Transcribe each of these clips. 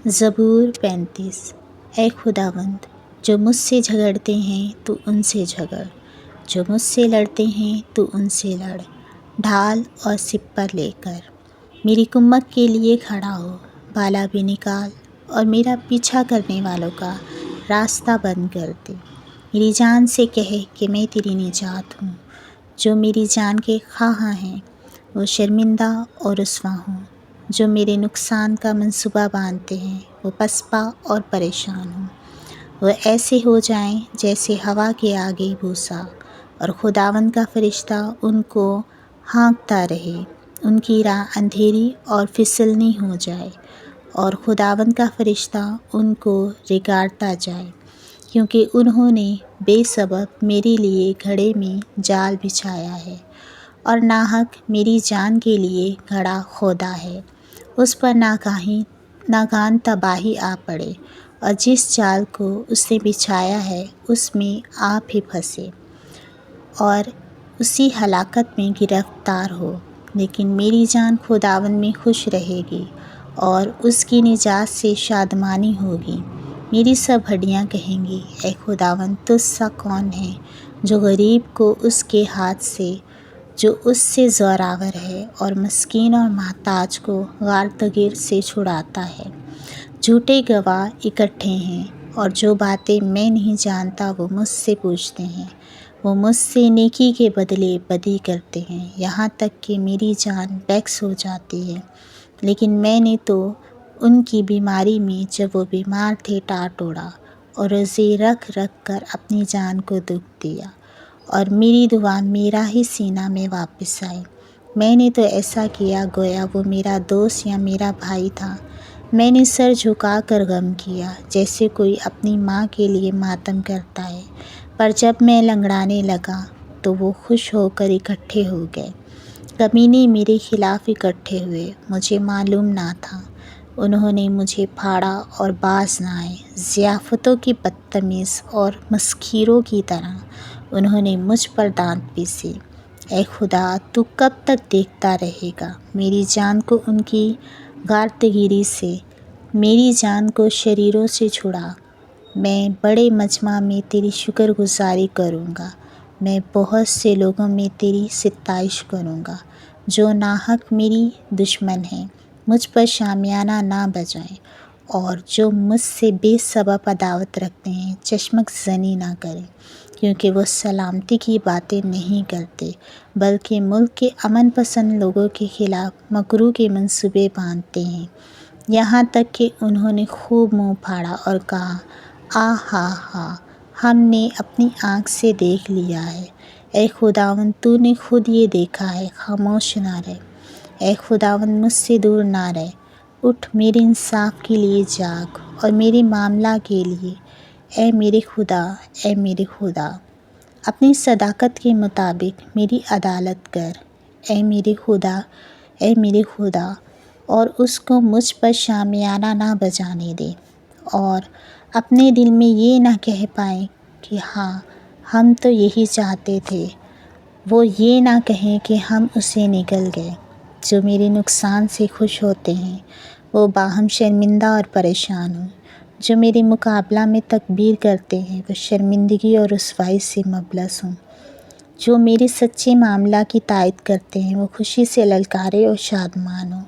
زبور 35۔ اے خداوند، جو مجھ سے جھگڑتے ہیں تو ان سے جھگڑ، جو مجھ سے لڑتے ہیں تو ان سے لڑ، ڈھال اور سپر لے کر میری کمک کے لیے کھڑا ہو، بالا بھی نکال اور میرا پیچھا کرنے والوں کا راستہ بند کر دے۔ میری جان سے کہے کہ میں تیری نجات ہوں، جو میری جان کے خواہاں ہیں وہ شرمندہ اور رسوا ہوں، جو میرے نقصان کا منصوبہ باندھتے ہیں وہ پسپا اور پریشان ہوں۔ وہ ایسے ہو جائیں جیسے ہوا کے آگے بھوسا، اور خداوند کا فرشتہ ان کو ہانکتا رہے، ان کی راہ اندھیری اور پھسلنی ہو جائے، اور خداوند کا فرشتہ ان کو رگاڑتا جائے، کیونکہ انہوں نے بے سبب میرے لیے گھڑے میں جال بچھایا ہے، اور ناحق میری جان کے لیے گھڑا کھودا ہے۔ اس پر ناگہان تباہی آ پڑے، اور جس جال کو اس نے بچھایا ہے اس میں آپ ہی پھنسے اور اسی ہلاکت میں گرفتار ہو۔ لیکن میری جان خداوند میں خوش رہے گی اور اس کی نجات سے شادمانی ہوگی۔ میری سب ہڈیاں کہیں گی، اے خداوند تجھ سا کون ہے جو غریب کو اس کے ہاتھ سے، جو اس سے زوراور ہے، اور مسکین اور محتاج کو غارت سے چھڑاتا ہے۔ جھوٹے گواہ اکٹھے ہیں، اور جو باتیں میں نہیں جانتا وہ مجھ سے پوچھتے ہیں۔ وہ مجھ سے نیکی کے بدلے بدی کرتے ہیں، یہاں تک کہ میری جان بیکس ہو جاتی ہے۔ لیکن میں نے تو ان کی بیماری میں جب وہ بیمار تھے ٹاٹ توڑا، اور روزے رکھ رکھ کر اپنی جان کو دکھ دیا، اور میری دعا میرا ہی سینہ میں واپس آئی۔ میں نے تو ایسا کیا گویا وہ میرا دوست یا میرا بھائی تھا۔ میں نے سر جھکا کر غم کیا، جیسے کوئی اپنی ماں کے لیے ماتم کرتا ہے۔ پر جب میں لنگڑانے لگا تو وہ خوش ہو کر اکٹھے ہو گئے۔ کمینے میرے خلاف اکٹھے ہوئے، مجھے معلوم نہ تھا۔ انہوں نے مجھے پھاڑا اور باز نہ آئے، ضیافتوں کی بدتمیز اور مسخروں کی طرح انہوں نے مجھ پر دانت پیسے۔ اے خدا، تو کب تک دیکھتا رہے گا؟ میری جان کو ان کی غارتگری سے، میری جان کو شریروں سے چھڑا۔ میں بڑے مجمع میں تیری شکر گزاری کروں گا، میں بہت سے لوگوں میں تیری ستائش کروں گا، جو ناحق میری دشمن ہیں مجھ پر شامیانہ نہ بجائیں، اور جو مجھ سے بے سبب عداوت رکھتے ہیں چشمک زنی نہ کریں، کیونکہ وہ سلامتی کی باتیں نہیں کرتے بلکہ ملک کے امن پسند لوگوں کے خلاف مکروں کے منصوبے باندھتے ہیں۔ یہاں تک کہ انہوں نے خوب منہ پھاڑا اور کہا، ہا ہا، ہم نے اپنی آنکھ سے دیکھ لیا ہے۔ اے خداوند، تو نے خود یہ دیکھا ہے، خاموش نہ رہ۔ اے خداوند، مجھ سے دور نہ رہ، اٹھ میرے انصاف کے لیے جاگ، اور میرے معاملہ کے لیے، اے میرے خدا، اے میرے خدا۔ اپنی صداقت کے مطابق میری عدالت کر، اے میرے خدا، اے میرے خدا، اور اس کو مجھ پر شامیانہ نہ بجانے دے، اور اپنے دل میں یہ نہ کہہ پائیں کہ ہاں ہم تو یہی چاہتے تھے، وہ یہ نہ کہیں کہ ہم اسے نگل گئے۔ جو میرے نقصان سے خوش ہوتے ہیں وہ باہم شرمندہ اور پریشان ہوں، جو میرے مقابلہ میں تکبیر کرتے ہیں وہ شرمندگی اور رسوائی سے ملبوس ہوں۔ جو میرے سچے معاملہ کی تائید کرتے ہیں وہ خوشی سے للکاریں اور شادمان ہوں۔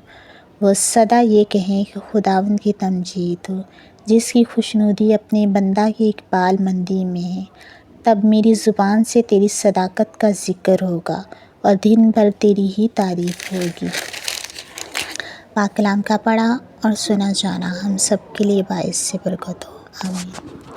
وہ سدا یہ کہیں کہ خداوند کی تمجید ہو، جس کی خوشنودی اپنے بندہ کی اقبال مندی میں ہے۔ تب میری زبان سے تیری صداقت کا ذکر ہوگا، اور دن بھر تیری ہی تعریف ہوگی۔ پاک کلام کا پڑھا اور سنا جانا ہم سب کے لیے باعث برکت ہو، آمین۔